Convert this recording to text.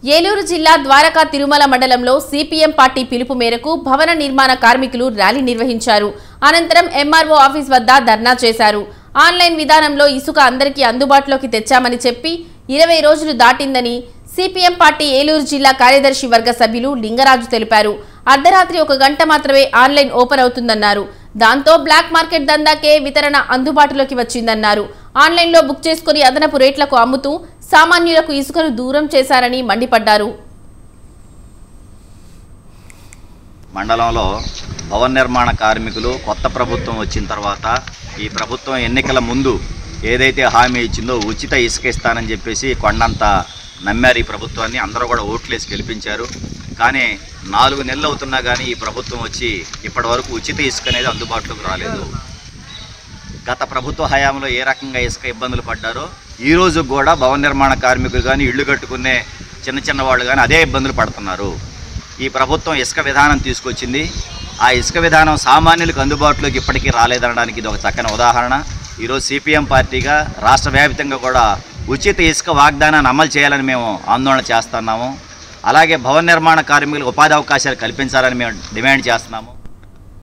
ఏలూరు జిల్లా ద్వారకా తిరుమల మండలంలో CPM party పిలుపు మేరకు భవన నిర్మాణ కార్మికులు ర్యాలీ నిర్వహించారు. అనంతరం ఎంఆర్ఓ ఆఫీస్ వద్ద ధర్నా చేశారు. ఆన్లైన్ విధానంలో ఇసుక అందరికీ అందుబాటులోకి తెచ్చామని చెప్పి 20 రోజులు దాటిందని సిపిఎం పార్టీ ఏలూరు జిల్లా కార్యదర్శి వర్గ సభ్యులు లింగరాజు తెలిపారు. అర్ధరాత్రి 1 గంట మాత్రమే ఆన్లైన్ ఓపెన్ అవుతుందన్నారు. దాంతో బ్లాక్ మార్కెట్ దందాకే వితరణ అందుబాటులోకి వచ్చిందన్నారు. ఆన్లైన్లో బుక్ చేసుకుని అదనపు రేట్లకు అమ్ముతూ సామాన్యులకు ఇసుకను దూరం చేశారని మండిపడ్డారు. మండలంలో భవన నిర్మాణ కార్మికులు కొత్త ప్రభుత్వం వచ్చిన తర్వాత ఈ ప్రభుత్వం ఎన్నికల ముందు ఏదైతే హామీ ఇచ్చిందో ఉచిత ఇసుక ఇస్తానని చెప్పేసి కొండంత నమ్మారు. ఈ ప్రభుత్వాన్ని అందరూ కూడా ఓట్లేసి గెలిపించారు. కానీ 4 నెలలు అవుతున్నా కానీ ఈ ప్రభుత్వం వచ్చి ఇప్పటి వరకు ఉచిత ఇసుక అనేది అందుబాటులోకి రాలేదు. గత ప్రభుత్వ హయాంలో ఏ రకంగా ఇసుక ఇబ్బందులు పడ్డారో ఈ రోజు కూడా భవన నిర్మాణ కార్మికులు కానీ ఇళ్ళు కట్టుకునే చిన్న వాళ్ళు కానీ అదే ఇబ్బందులు పడుతున్నారు. ఈ ప్రభుత్వం ఇసుక విధానం తీసుకొచ్చింది. ఆ ఇసుక విధానం సామాన్యులకు అందుబాటులోకి ఇప్పటికీ రాలేదనడానికి ఇది ఒక చక్కని ఉదాహరణ. ఈరోజు సిపిఎం పార్టీగా రాష్ట్ర వ్యాప్తంగా కూడా ఉచిత ఇసుక వాగ్దానాన్ని అమలు చేయాలని మేము ఆందోళన చేస్తున్నాము. అలాగే భవన నిర్మాణ కార్మికులకు ఉపాధి అవకాశాలు కల్పించాలని మేము డిమాండ్ చేస్తున్నాము.